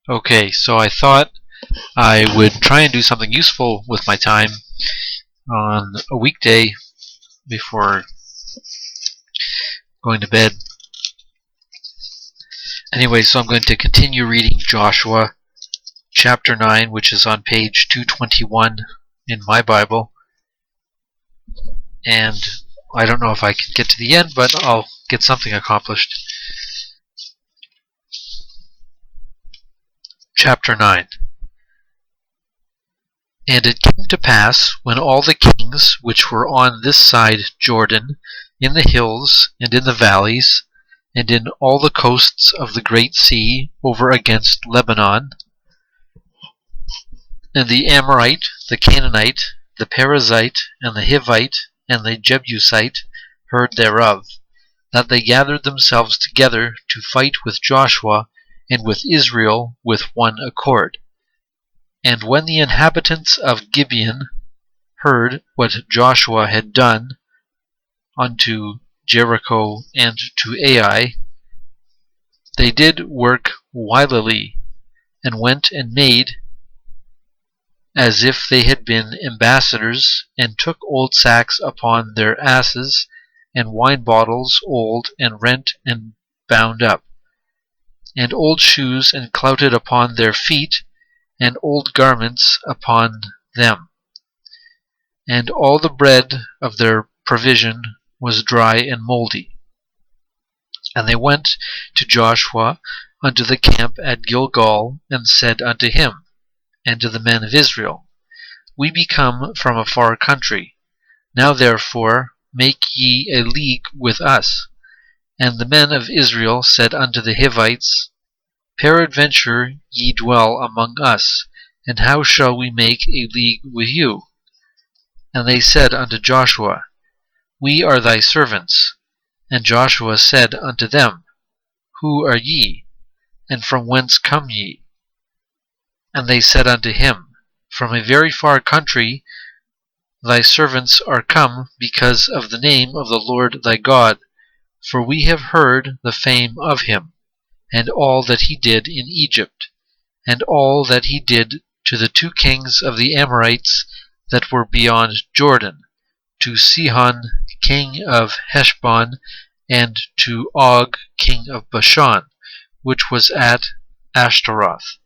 Okay, so I thought I would try and do something useful with my time on a weekday before going to bed. Anyway, so I'm going to continue reading Joshua chapter 9, which is on page 221 in my Bible. And I don't know if I can get to the end, but I'll get something accomplished. Chapter 9. And it came to pass, when all the kings which were on this side Jordan, in the hills, and in the valleys, and in all the coasts of the great sea, over against Lebanon, and the Amorite, the Canaanite, the Perizzite, and the Hivite, and the Jebusite, heard thereof, that they gathered themselves together to fight with Joshua and with Israel with one accord. And when the inhabitants of Gibeon heard what Joshua had done unto Jericho and to Ai, they did work wilily, and went and made as if they had been ambassadors, and took old sacks upon their asses, and wine bottles old and rent and bound up, and old shoes and clouted upon their feet, and old garments upon them. And all the bread of their provision was dry and mouldy. And they went to Joshua unto the camp at Gilgal, and said unto him, and to the men of Israel, We be come from a far country. Now therefore make ye a league with us. And the men of Israel said unto the Hivites, Peradventure ye dwell among us, and how shall we make a league with you? And they said unto Joshua, We are thy servants. And Joshua said unto them, Who are ye? And from whence come ye? And they said unto him, From a very far country thy servants are come, because of the name of the Lord thy God, for we have heard the fame of him, and all that he did in Egypt, and all that he did to the two kings of the Amorites that were beyond Jordan, to Sihon king of Heshbon, and to Og king of Bashan, which was at Ashtaroth.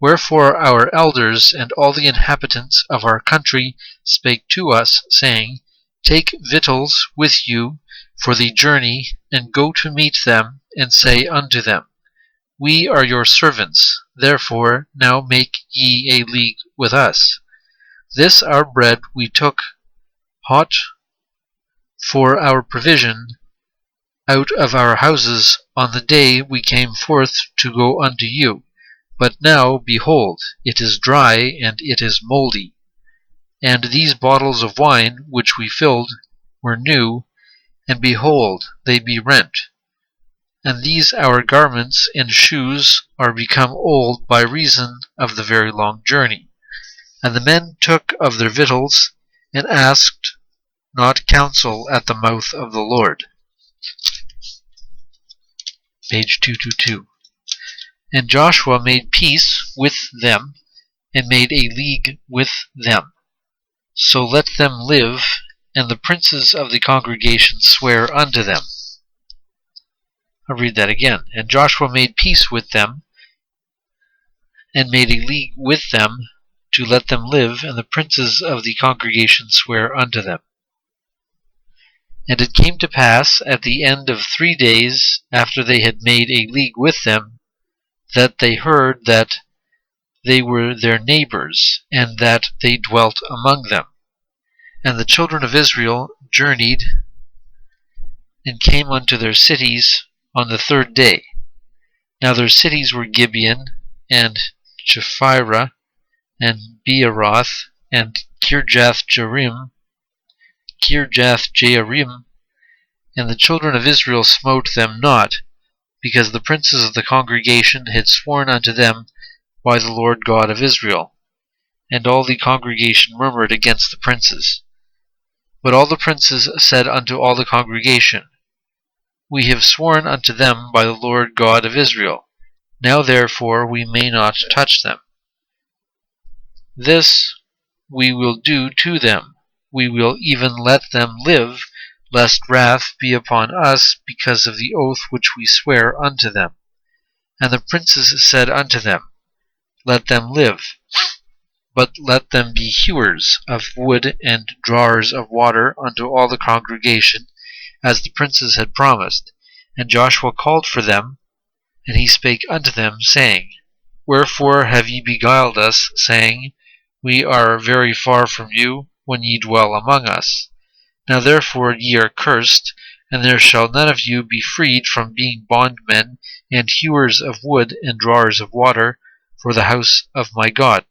Wherefore our elders and all the inhabitants of our country spake to us, saying, Take victuals with you for the journey, and go to meet them, and say unto them, We are your servants, therefore now make ye a league with us. This our bread we took hot for our provision out of our houses on the day we came forth to go unto you. But now, behold, it is dry, and it is mouldy. And these bottles of wine which we filled were new, and behold, they be rent. And these our garments and shoes are become old by reason of the very long journey. And the men took of their victuals, and asked not counsel at the mouth of the Lord. Page 222. And Joshua made peace with them, and made a league with them. So let them live, and the princes of the congregation swear unto them. I'll read that again. And Joshua made peace with them, and made a league with them, to let them live, and the princes of the congregation swear unto them. And it came to pass, at the end of 3 days, after they had made a league with them, that they heard that they were their neighbors, and that they dwelt among them. And the children of Israel journeyed, and came unto their cities on the 3rd day. Now their cities were Gibeon, and Chephirah, and Beeroth, and Kirjath-Jearim, and the children of Israel smote them not, because the princes of the congregation had sworn unto them by the Lord God of Israel. And all the congregation murmured against the princes. But all the princes said unto all the congregation, We have sworn unto them by the Lord God of Israel, Now therefore we may not touch them. This we will do to them. We will even let them live, lest wrath be upon us because of the oath which we swear unto them. And the princes said unto them, Let them live, but let them be hewers of wood and drawers of water unto all the congregation, as the princes had promised. And Joshua called for them, and he spake unto them, saying, Wherefore have ye beguiled us, saying, We are very far from you, when ye dwell among us? Now therefore ye are cursed, and there shall none of you be freed from being bondmen and hewers of wood and drawers of water for the house of my God.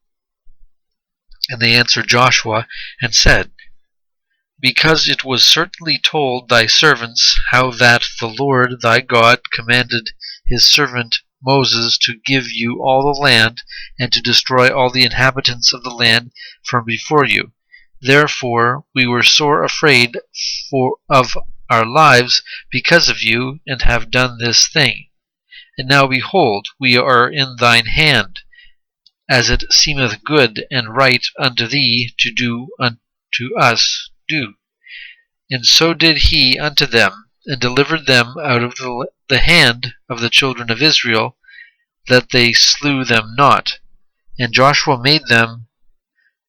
And they answered Joshua, and said, Because it was certainly told thy servants how that the Lord thy God commanded his servant Moses to give you all the land, and to destroy all the inhabitants of the land from before you. Therefore we were sore afraid of our lives because of you, and have done this thing. And now behold, we are in thine hand, as it seemeth good and right unto thee to do unto us do. And so did he unto them, and delivered them out of the hand of the children of Israel, that they slew them not. And Joshua made them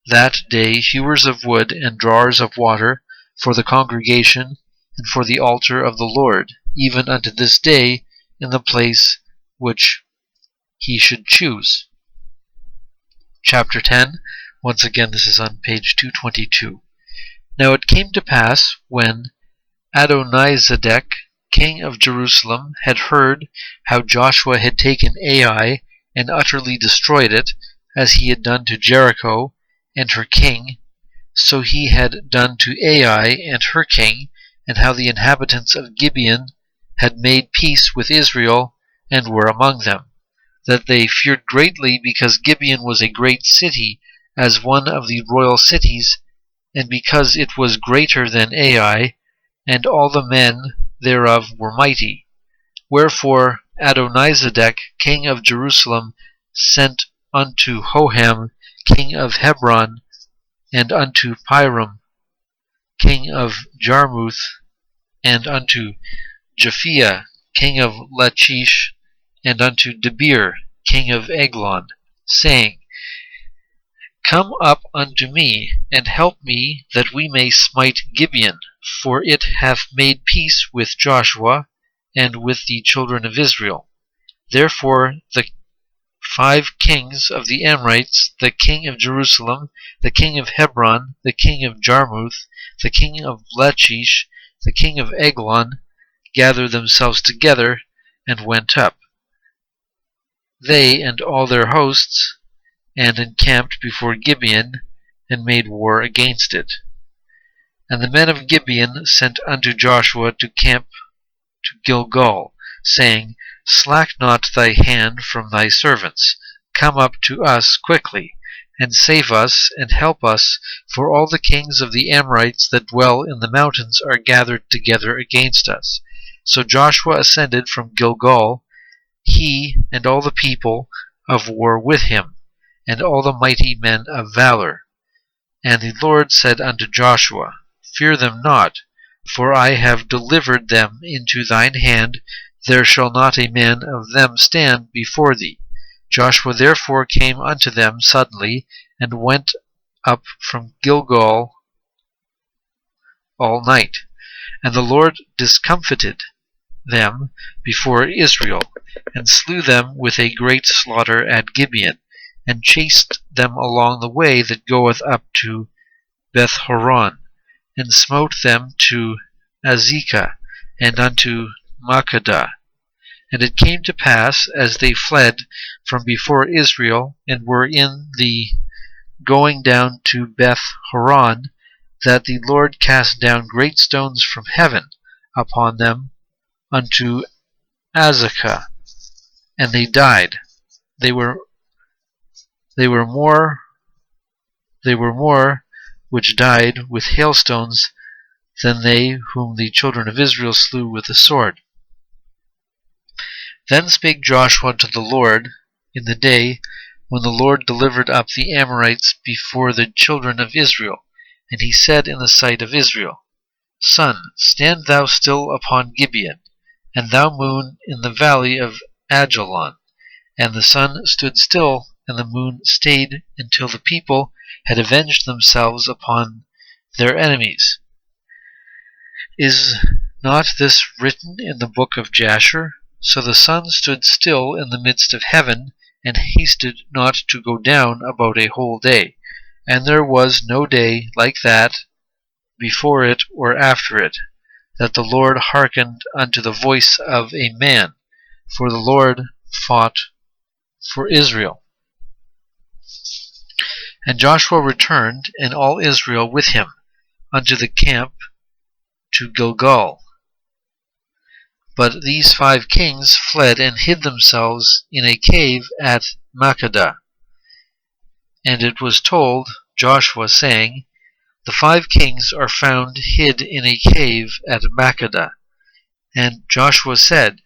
that day hewers of wood and drawers of water for the congregation and for the altar of the Lord, even unto this day, in the place which he should choose. Chapter 10. Once again, this is on page 222. Now it came to pass, when Adonizedek, king of Jerusalem, had heard how Joshua had taken Ai and utterly destroyed it, as he had done to Jericho and her king, so he had done to Ai and her king, and how the inhabitants of Gibeon had made peace with Israel, and were among them, that they feared greatly, because Gibeon was a great city, as one of the royal cities, and because it was greater than Ai, and all the men thereof were mighty. Wherefore Adonizedek, king of Jerusalem, sent unto Hoham, king of Hebron, and unto Piram, king of Jarmuth, and unto Japhia, king of Lachish, and unto Debir, king of Eglon, saying, Come up unto me, and help me, that we may smite Gibeon, for it hath made peace with Joshua, and with the children of Israel. Therefore the 5 kings of the Amorites, the king of Jerusalem, the king of Hebron, the king of Jarmuth, the king of Lachish, the king of Eglon, gathered themselves together, and went up, they and all their hosts, and encamped before Gibeon, and made war against it. And the men of Gibeon sent unto Joshua to camp to Gilgal, saying, Slack not thy hand from thy servants, come up to us quickly, and save us, and help us, for all the kings of the Amorites that dwell in the mountains are gathered together against us. So Joshua ascended from Gilgal, he and all the people of war with him, and all the mighty men of valor. And the Lord said unto Joshua, Fear them not, for I have delivered them into thine hand, there shall not a man of them stand before thee. Joshua therefore came unto them suddenly, and went up from Gilgal all night. And the Lord discomfited them before Israel, and slew them with a great slaughter at Gibeon, and chased them along the way that goeth up to Beth-horon, and smote them to Azekah, and unto Makkedah. And it came to pass, as they fled from before Israel, and were in the going down to Beth-horon, that the Lord cast down great stones from heaven upon them unto Azekah, and they died. They were more which died with hailstones than they whom the children of Israel slew with the sword. Then spake Joshua to the Lord in the day when the Lord delivered up the Amorites before the children of Israel. And he said in the sight of Israel, Sun, stand thou still upon Gibeon, and thou moon in the valley of Ajalon. And the sun stood still, and the moon stayed, until the people had avenged themselves upon their enemies. Is not this written in the book of Jasher? So the sun stood still in the midst of heaven, and hasted not to go down about a whole day. And there was no day like that before it or after it, that the Lord hearkened unto the voice of a man, for the Lord fought for Israel. And Joshua returned, and all Israel with him, unto the camp to Gilgal. But these 5 kings fled and hid themselves in a cave at Makkedah. And it was told Joshua, saying, The 5 kings are found hid in a cave at Makkedah. And Joshua said,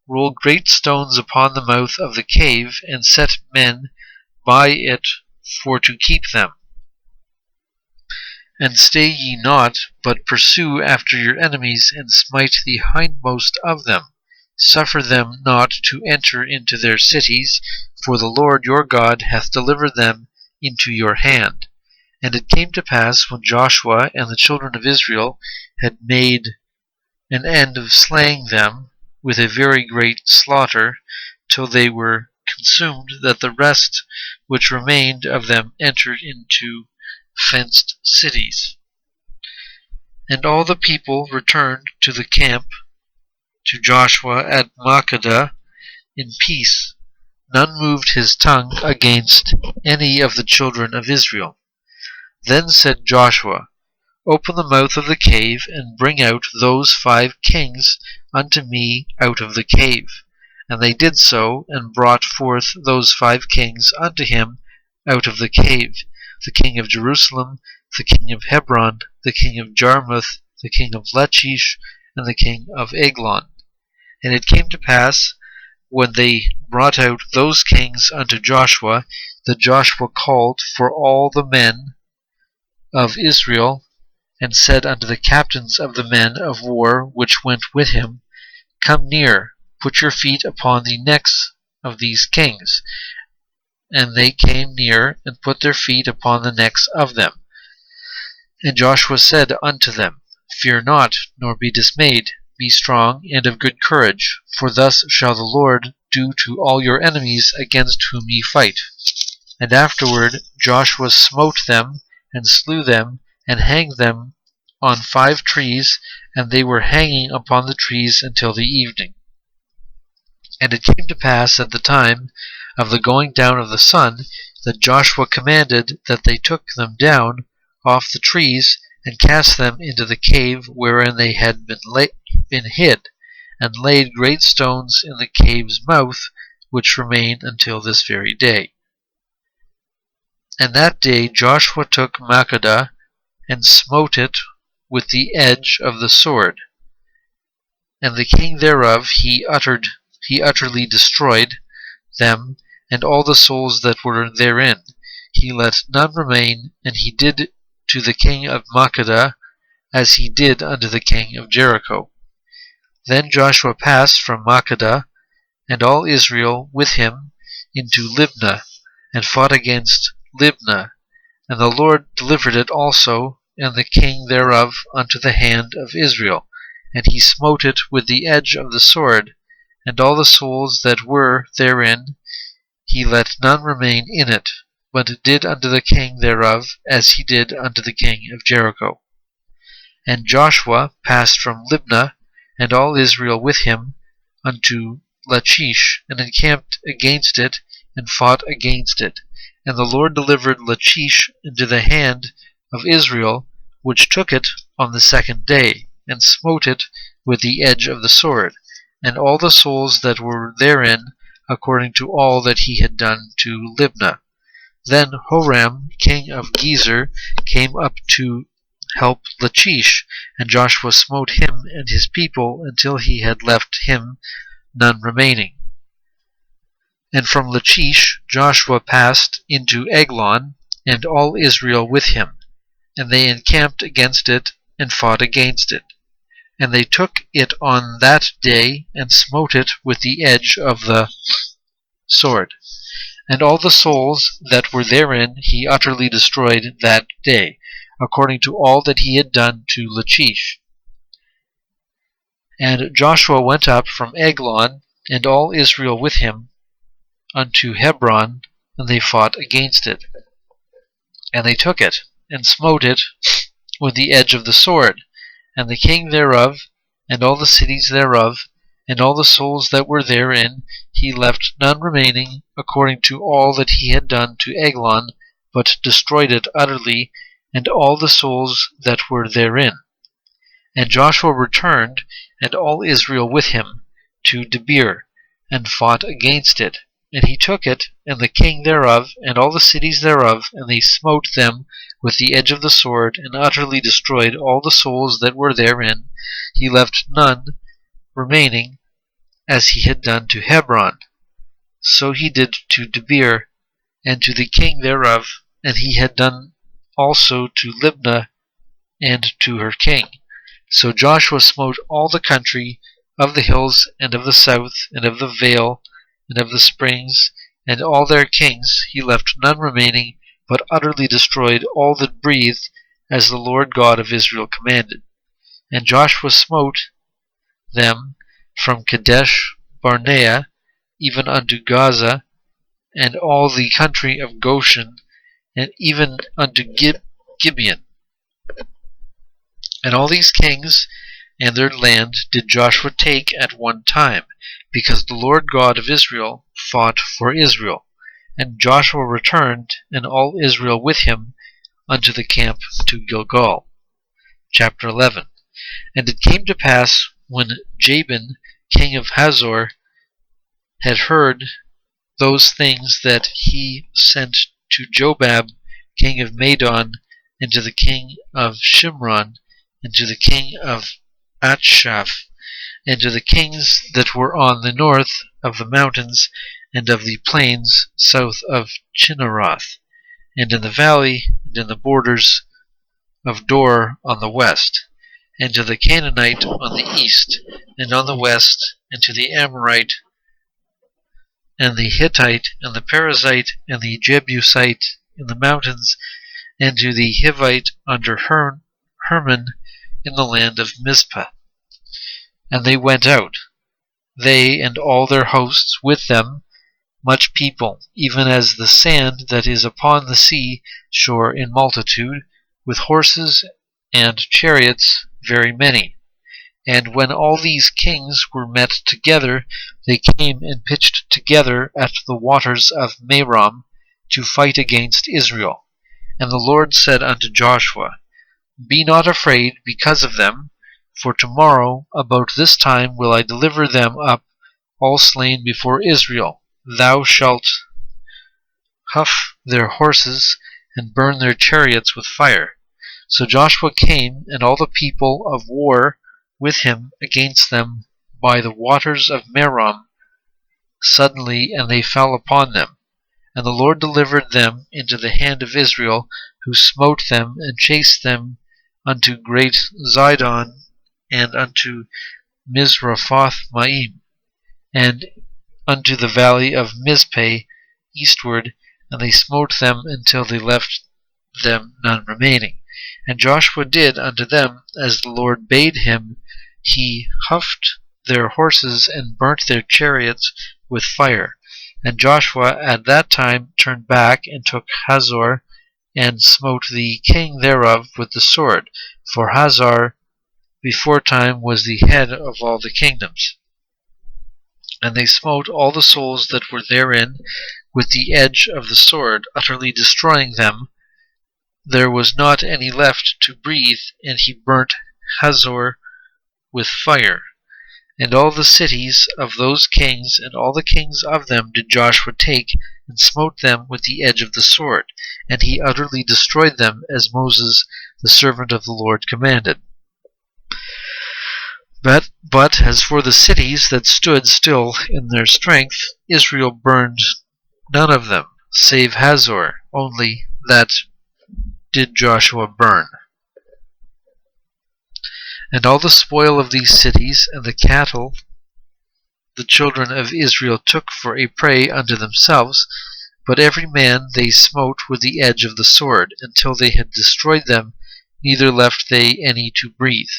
Roll great stones upon the mouth of the cave, and set men by it for to keep them. And stay ye not, but pursue after your enemies, and smite the hindmost of them. Suffer them not to enter into their cities, for the Lord your God hath delivered them into your hand. And it came to pass, when Joshua and the children of Israel had made an end of slaying them with a very great slaughter, till they were consumed, that the rest which remained of them entered into fenced cities. And all the people returned to the camp to Joshua at Makkedah in peace. None moved his tongue against any of the children of Israel. Then said Joshua, Open the mouth of the cave, and bring out those 5 kings unto me out of the cave. And they did so, and brought forth those 5 kings unto him out of the cave, the king of Jerusalem, the king of Hebron, the king of Jarmuth, the king of Lachish, and the king of Eglon. And it came to pass, when they brought out those kings unto Joshua, that Joshua called for all the men of Israel, and said unto the captains of the men of war which went with him, Come near, put your feet upon the necks of these kings. And they came near, and put their feet upon the necks of them. And Joshua said unto them, Fear not, nor be dismayed. Be strong and of good courage, for thus shall the Lord do to all your enemies against whom ye fight. And afterward Joshua smote them, and slew them, and hanged them on 5 trees, and they were hanging upon the trees until the evening. And it came to pass at the time of the going down of the sun, that Joshua commanded that they took them down off the trees, and cast them into the cave wherein they had been hid, and laid great stones in the cave's mouth, which remain until this very day. And that day Joshua took Makkedah, and smote it with the edge of the sword. And the king thereof he utterly destroyed them, and all the souls that were therein. He let none remain, and he did to the king of Makkedah as he did unto the king of Jericho. Then Joshua passed from Makkedah, and all Israel with him, into Libnah, and fought against Libnah. And the Lord delivered it also, and the king thereof, unto the hand of Israel. And he smote it with the edge of the sword, and all the souls that were therein, he let none remain in it, but did unto the king thereof as he did unto the king of Jericho. And Joshua passed from Libnah, and all Israel with him, unto Lachish, and encamped against it, and fought against it. And the Lord delivered Lachish into the hand of Israel, which took it on the 2nd day, and smote it with the edge of the sword, and all the souls that were therein, according to all that he had done to Libnah. Then Horam, king of Gezer, came up to help Lachish, and Joshua smote him and his people until he had left him none remaining. And from Lachish Joshua passed into Eglon, and all Israel with him. And they encamped against it, and fought against it. And they took it on that day, and smote it with the edge of the sword. And all the souls that were therein he utterly destroyed that day, according to all that he had done to Lachish. And Joshua went up from Eglon, and all Israel with him, unto Hebron, and they fought against it. And they took it, and smote it with the edge of the sword, and the king thereof, and all the cities thereof, and all the souls that were therein, he left none remaining, according to all that he had done to Eglon, but destroyed it utterly, and all the souls that were therein. And Joshua returned, and all Israel with him, to Debir, and fought against it. And he took it, and the king thereof, and all the cities thereof, and they smote them with the edge of the sword, and utterly destroyed all the souls that were therein. He left none remaining, as he had done to Hebron. So he did to Debir, and to the king thereof, and he had done also to Libnah, and to her king. So Joshua smote all the country of the hills, and of the south, and of the vale, and of the springs, and all their kings. He left none remaining, but utterly destroyed all that breathed, as the Lord God of Israel commanded. And Joshua smote them from Kadesh Barnea even unto Gaza, and all the country of Goshen, and even unto Gibeon. And all these kings and their land did Joshua take at one time, because the Lord God of Israel fought for Israel. And Joshua returned, and all Israel with him, unto the camp to Gilgal. Chapter 11. And it came to pass, when Jabin, king of Hazor, had heard those things, that he sent to Jobab, king of Madon, and to the king of Shimron, and to the king of Achshaph, and to the kings that were on the north of the mountains, and of the plains south of Chinneroth, and in the valley, and in the borders of Dor on the west, and to the Canaanite on the east, and on the west, and to the Amorite, and the Hittite, and the Perizzite, and the Jebusite in the mountains, and to the Hivite under Hermon in the land of Mizpah. And they went out, they and all their hosts with them, much people, even as the sand that is upon the sea shore in multitude, with horses and chariots very many. And when all these kings were met together, they came and pitched together at the waters of Merom, to fight against Israel. And the Lord said unto Joshua, Be not afraid because of them, for tomorrow about this time will I deliver them up, all slain before Israel. Thou shalt huff their horses, and burn their chariots with fire. So Joshua came, and all the people of war with him against them by the waters of Merom suddenly, and they fell upon them. And the Lord delivered them into the hand of Israel, who smote them, and chased them unto great Zidon, and unto Misrephoth-maim, and unto the valley of Mizpeh eastward, and they smote them until they left them none remaining. And Joshua did unto them as the Lord bade him. He huffed their horses, and burnt their chariots with fire. And Joshua at that time turned back, and took Hazor, and smote the king thereof with the sword, for Hazor beforetime was the head of all the kingdoms. And they smote all the souls that were therein with the edge of the sword, utterly destroying them. There was not any left to breathe, and he burnt Hazor with fire. And all the cities of those kings, and all the kings of them, did Joshua take, and smote them with the edge of the sword, and he utterly destroyed them, as Moses the servant of the Lord commanded. But as for the cities that stood still in their strength, Israel burned none of them, save Hazor only, that did Joshua burn. And all the spoil of these cities, and the cattle, the children of Israel took for a prey unto themselves, but every man they smote with the edge of the sword, until they had destroyed them, neither left they any to breathe.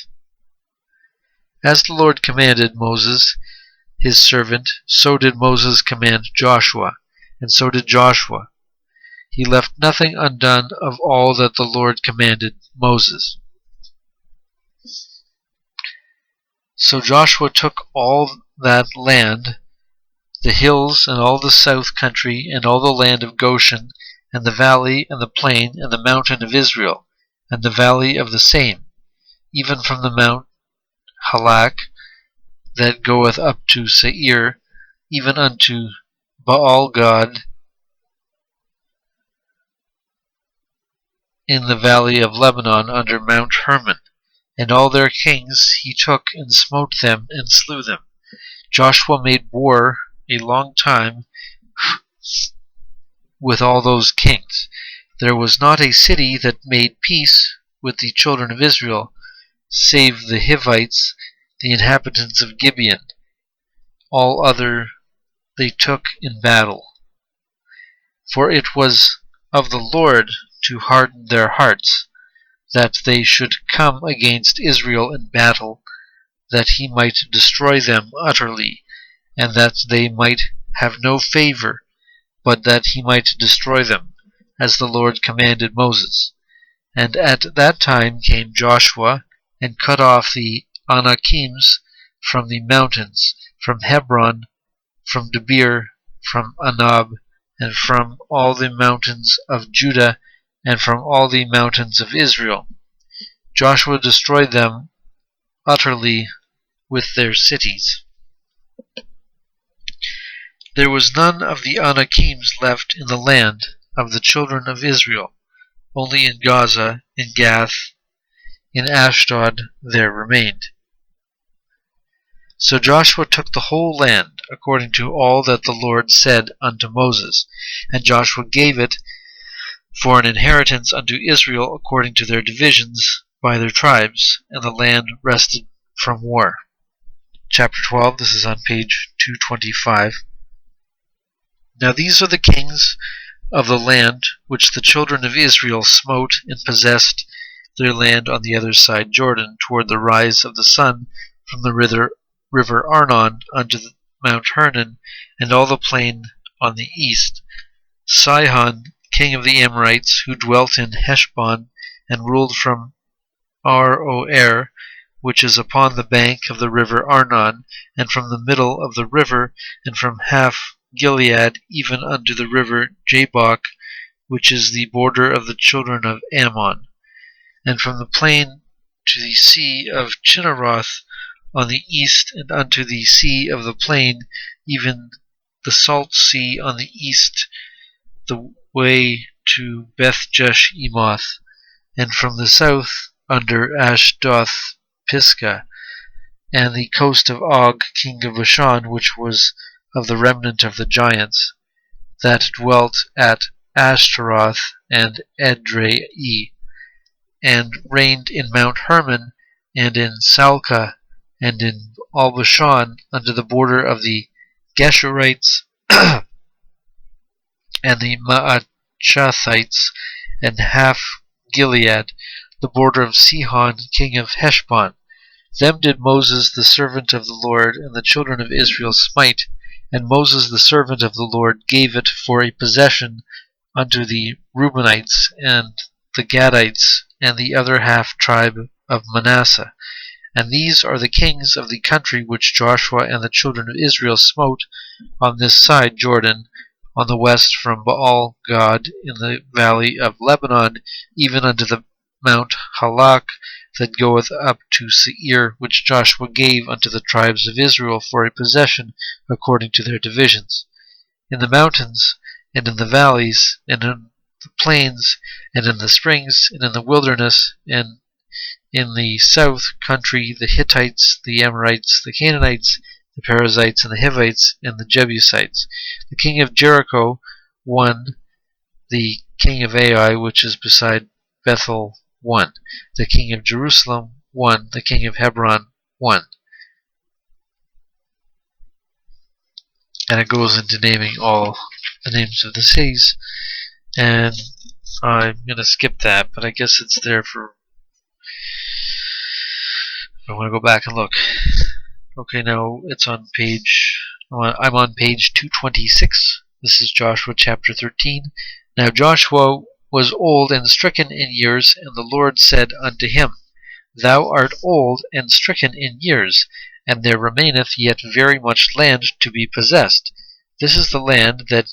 As the Lord commanded Moses his servant, so did Moses command Joshua, and so did Joshua. He left nothing undone of all that the Lord commanded Moses. So Joshua took all that land, the hills, and all the south country, and all the land of Goshen, and the valley, and the plain, and the mountain of Israel, and the valley of the same, even from the Mount Halak, that goeth up to Seir, even unto Baal-gad, in the valley of Lebanon under Mount Hermon. And all their kings he took and smote them and slew them. Joshua made war a long time with all those kings. There was not a city that made peace with the children of Israel, save the Hivites, the inhabitants of Gibeon. All other they took in battle. For it was of the Lord to harden their hearts, that they should come against Israel in battle, that he might destroy them utterly, and that they might have no favor, but that he might destroy them, as the Lord commanded Moses. And at that time came Joshua, and cut off the Anakims from the mountains, from Hebron, from Debir, from Anab, and from all the mountains of Judah, and from all the mountains of Israel. Joshua destroyed them utterly with their cities. There was none of the Anakims left in the land of the children of Israel, only in Gaza, in Gath, in Ashdod there remained. So Joshua took the whole land, according to all that the Lord said unto Moses, and Joshua gave it for an inheritance unto Israel according to their divisions by their tribes, and the land rested from war. Chapter 12, this is on page 225. Now these are the kings of the land which the children of Israel smote and possessed their land on the other side Jordan, toward the rise of the sun from the river Arnon unto Mount Hermon, and all the plain on the east. Sihon, king of the Amorites, who dwelt in Heshbon, and ruled from Aroer, which is upon the bank of the river Arnon, and from the middle of the river, and from half Gilead, even unto the river Jabbok, which is the border of the children of Ammon, and from the plain to the sea of Chinneroth on the east, and unto the sea of the plain, even the salt sea on the east, the way to Beth-Jeshimoth, and from the south under Ashdoth Pisgah, and the coast of Og king of Bashan, which was of the remnant of the giants, that dwelt at Ashtaroth and Edrei, and reigned in Mount Hermon, and in Salcah, and in all Bashan, under the border of the Geshurites, and the Maachathites, and half Gilead, the border of Sihon king of Heshbon. Them did Moses the servant of the Lord and the children of Israel smite, and Moses the servant of the Lord gave it for a possession unto the Reubenites, and the Gadites, and the other half tribe of Manasseh. And these are the kings of the country which Joshua and the children of Israel smote on this side Jordan, on the west from Baal-gad in the valley of Lebanon, even unto the Mount Halak that goeth up to Seir, which Joshua gave unto the tribes of Israel for a possession according to their divisions. In the mountains, and in the valleys, and in the plains, and in the springs, and in the wilderness, and In the south country, the Hittites, the Amorites, the Canaanites, the Perizzites, and the Hivites, and the Jebusites. The king of Jericho won. The king of Ai, which is beside Bethel, won. The king of Jerusalem won. The king of Hebron won. And it goes into naming all the names of the cities. And I'm going to skip that, but I guess it's there for... I want to go back and look. Okay, now it's on page... I'm on page 226. This is Joshua chapter 13. Now Joshua was old and stricken in years, and the Lord said unto him, Thou art old and stricken in years, and there remaineth yet very much land to be possessed. This is the land that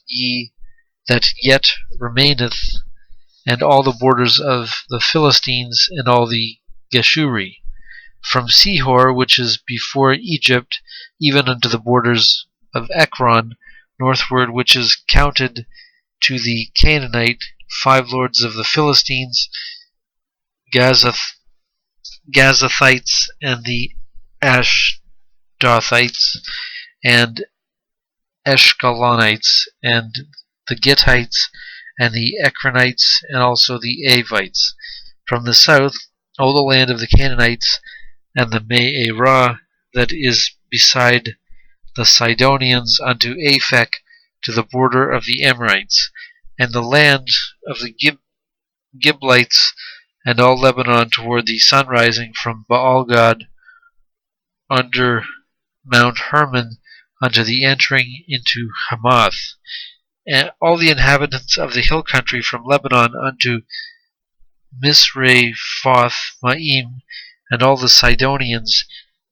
yet remaineth, and all the borders of the Philistines, and all the Geshuri, from Sihor, which is before Egypt, even unto the borders of Ekron, northward, which is counted to the Canaanite, 5 lords of the Philistines, Gazathites, and the Ashdothites, and Eshkalonites, and the Gittites, and the Ekronites, and also the Avites. From the south, all the land of the Canaanites, and the Me'erah that is beside the Sidonians unto Aphek, to the border of the Amorites, and the land of the Giblites, and all Lebanon toward the sunrising from Baal-gad under Mount Hermon unto the entering into Hamath, and all the inhabitants of the hill country from Lebanon unto Misrephoth-maim, and all the Sidonians,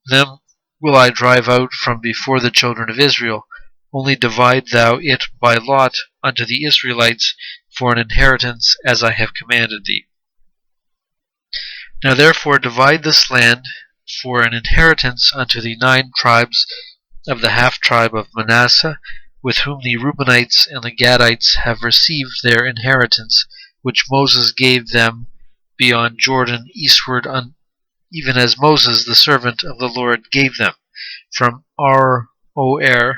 them will I drive out from before the children of Israel. Only divide thou it by lot unto the Israelites for an inheritance, as I have commanded thee. Now therefore divide this land for an inheritance unto the 9 tribes of the half tribe of Manasseh, with whom the Reubenites and the Gadites have received their inheritance, which Moses gave them beyond Jordan eastward, even as Moses the servant of the Lord gave them, from Aroer,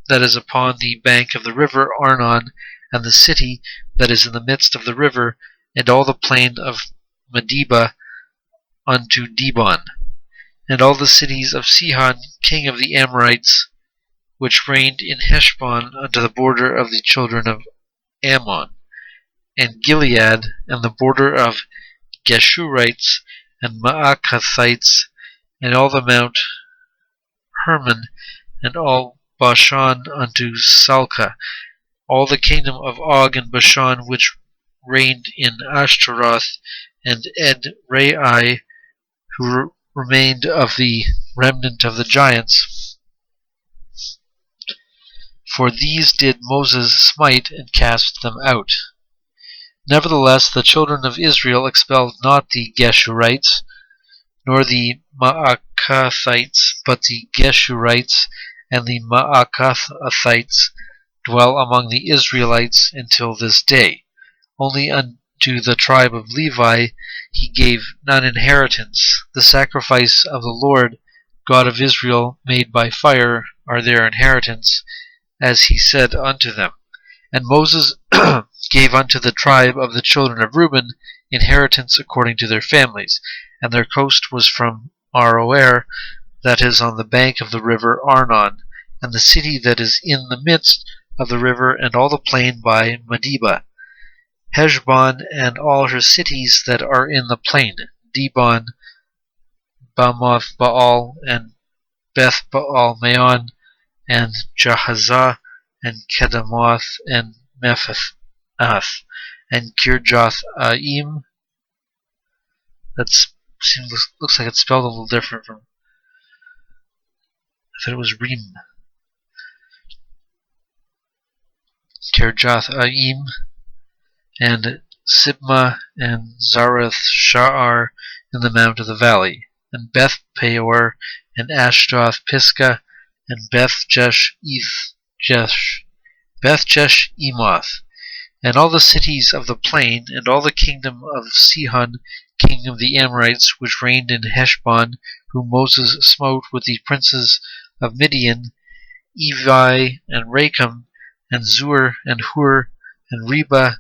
that is upon the bank of the river Arnon, and the city that is in the midst of the river, and all the plain of Medeba unto Dibon, and all the cities of Sihon king of the Amorites, which reigned in Heshbon unto the border of the children of Ammon, and Gilead, and the border of Geshurites and Maacathites, and all the Mount Hermon, and all Bashan unto Salcah, all the kingdom of Og and Bashan, which reigned in Ashtaroth, and Ed-Rei, who remained of the remnant of the giants. For these did Moses smite and cast them out. Nevertheless the children of Israel expelled not the Geshurites, nor the Maacathites, but the Geshurites and the Maacathites dwell among the Israelites until this day. Only unto the tribe of Levi he gave none inheritance. The sacrifice of the Lord God of Israel made by fire are their inheritance, as he said unto them. And Moses gave unto the tribe of the children of Reuben inheritance according to their families, and their coast was from Aroer, that is on the bank of the river Arnon, and the city that is in the midst of the river, and all the plain by Medeba, Heshbon, and all her cities that are in the plain, Dibon, Bamoth Baal, and Beth Baal Meon, and Jahazah, and Kedemoth, and Mephath, and Kirjath-Aim. Looks like it's spelled a little different from. I thought it was Reem. Kirjath-Aim, and Sibmah, and Zareth Sha'ar in the mount of the valley, and Beth Peor, and Ashdoth Pisgah, and Beth Jesh Emoth, And all the cities of the plain, and all the kingdom of Sihon, king of the Amorites, which reigned in Heshbon, whom Moses smote with the princes of Midian, Evi, and Rakem, and Zur, and Hur, and Reba,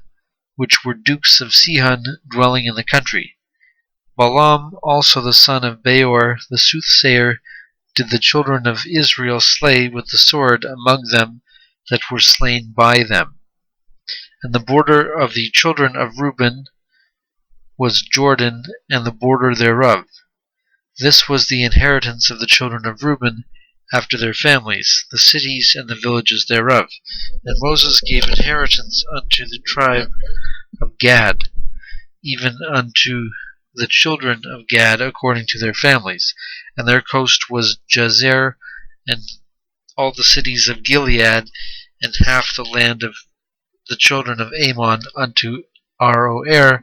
which were dukes of Sihon, dwelling in the country. Balaam also the son of Beor, the soothsayer, did the children of Israel slay with the sword among them that were slain by them. And the border of the children of Reuben was Jordan, and the border thereof. This was the inheritance of the children of Reuben after their families, the cities and the villages thereof. And Moses gave inheritance unto the tribe of Gad, even unto the children of Gad according to their families. And their coast was Jazer, and all the cities of Gilead, and half the land of the children of Ammon unto Aroer,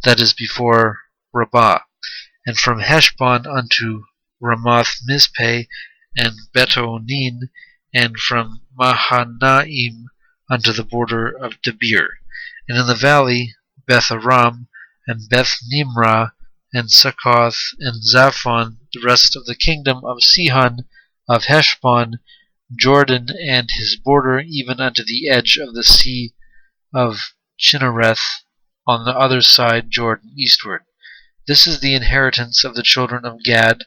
that is before Rabbah, and from Heshbon unto Ramoth Mizpeh, and Betonin, and from Mahanaim unto the border of Debir, and in the valley Beth Aram, and Beth Nimrah, and Succoth, and Zaphon, the rest of the kingdom of Sihon, of Heshbon, Jordan and his border, even unto the edge of the sea of Chinnereth, on the other side Jordan eastward. This is the inheritance of the children of Gad,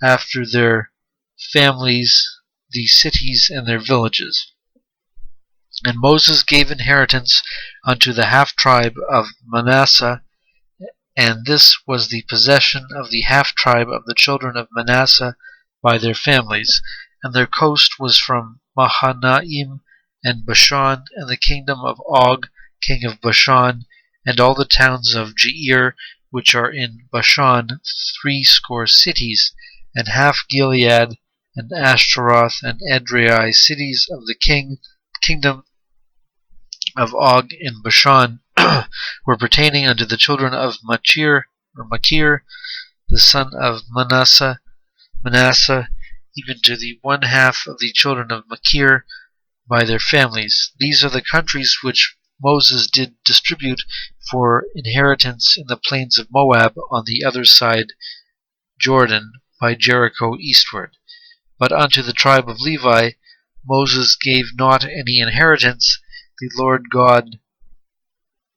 after their families, the cities and their villages. And Moses gave inheritance unto the half-tribe of Manasseh, and this was the possession of the half-tribe of the children of Manasseh by their families, and their coast was from Mahanaim and Bashan, and the kingdom of Og, king of Bashan, and all the towns of Jair, which are in Bashan, 80 cities, and half Gilead, and Ashtaroth, and Edrei, cities of the kingdom of Og in Bashan, were pertaining unto the children of Machir, the son of Manasseh, even to the one half of the children of Machir by their families. These are the countries which Moses did distribute for inheritance in the plains of Moab on the other side Jordan, by Jericho eastward. But unto the tribe of Levi Moses gave not any inheritance. The Lord God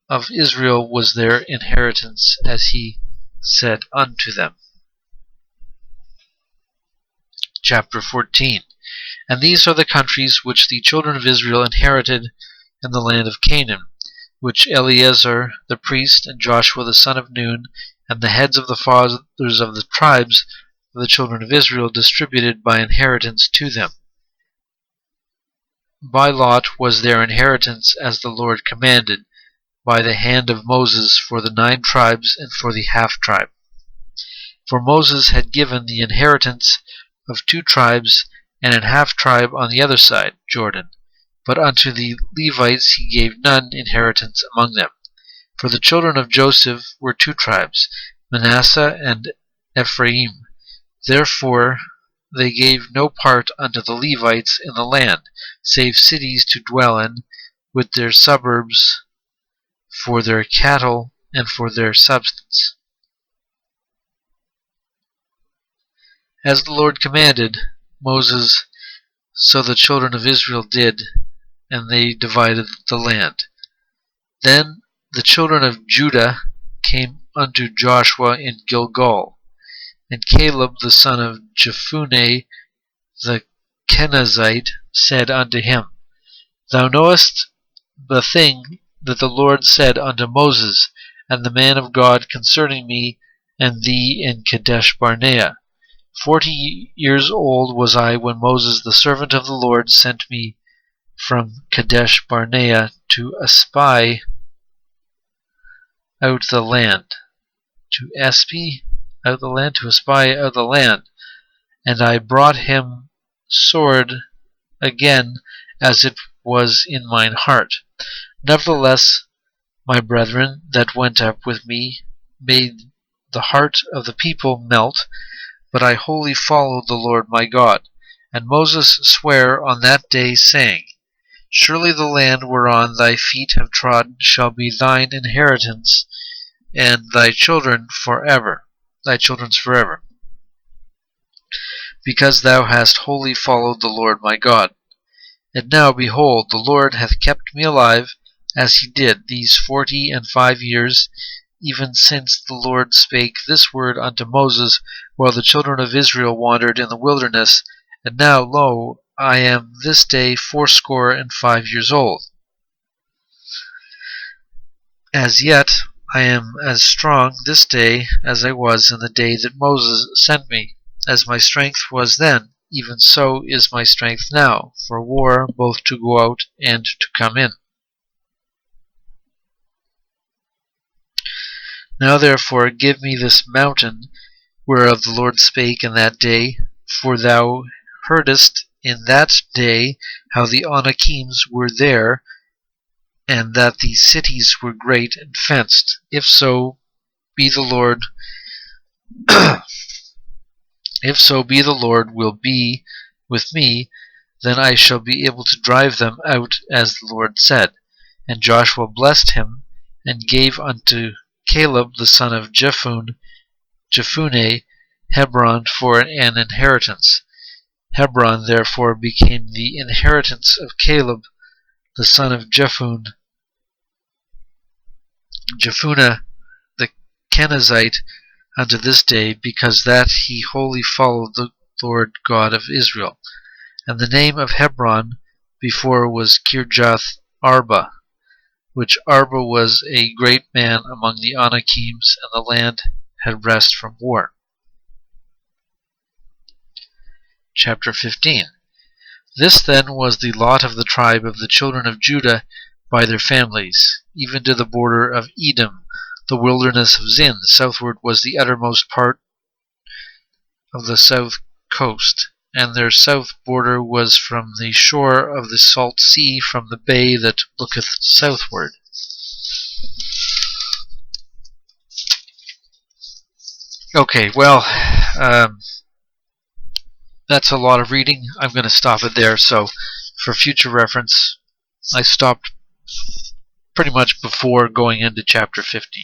of Israel was their inheritance, as he said unto them. Chapter 14. And these are the countries which the children of Israel inherited in the land of Canaan, which Eleazar the priest, and Joshua the son of Nun, and the heads of the fathers of the tribes of the children of Israel distributed by inheritance to them. By lot was their inheritance, as the Lord commanded, by the hand of Moses, for the 9 tribes and for the half-tribe. For Moses had given the inheritance of 2 tribes and an half-tribe on the other side Jordan, but unto the Levites he gave none inheritance among them. For the children of Joseph were 2 tribes, Manasseh and Ephraim. Therefore they gave no part unto the Levites in the land, save cities to dwell in, with their suburbs, for their cattle and for their substance. As the Lord commanded Moses, so the children of Israel did, and they divided the land. Then the children of Judah came unto Joshua in Gilgal, and Caleb the son of Jephunneh the Kenizzite said unto him, Thou knowest the thing that the Lord said unto Moses and the man of God concerning me and thee in Kadesh Barnea. 40 years old was I when Moses the servant of the Lord sent me from Kadesh Barnea to espy out the land. To espy out the land. And I brought him sword again, as it was in mine heart. Nevertheless, my brethren that went up with me made the heart of the people melt, but I wholly followed the Lord my God. And Moses sware on that day, saying, Surely the land whereon thy feet have trodden shall be thine inheritance, and thy children's forever, because thou hast wholly followed the Lord my God. And now, behold, the Lord hath kept me alive, as he did, these 45 years, even since the Lord spake this word unto Moses, while the children of Israel wandered in the wilderness. And now, lo, I am this day 85 years old. As yet I am as strong this day as I was in the day that Moses sent me. As my strength was then, even so is my strength now, for war, both to go out and to come in. Now therefore give me this mountain, whereof the Lord spake in that day, for thou heardest in that day how the Anakims were there, and that the cities were great and fenced. If so be the Lord will be with me, then I shall be able to drive them out, as the Lord said. And Joshua blessed him, and gave unto Caleb the son of Jephunneh Hebron for an inheritance. Hebron therefore became the inheritance of Caleb the son of Jephunneh the Kenizzite unto this day, because that he wholly followed the Lord God of Israel. And the name of Hebron before was Kirjath Arba, which Arba was a great man among the Anakims, and the land had rest from war. Chapter 15. This then was the lot of the tribe of the children of Judah by their families, even to the border of Edom, the wilderness of Zin. Southward was the uttermost part of the south coast, and their south border was from the shore of the salt sea, from the bay that looketh southward. Okay, well, that's a lot of reading. I'm going to stop it there, so for future reference, I stopped pretty much before going into chapter 15,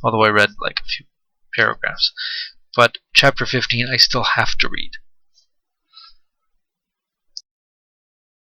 although I read like a few paragraphs. But chapter 15 I still have to read.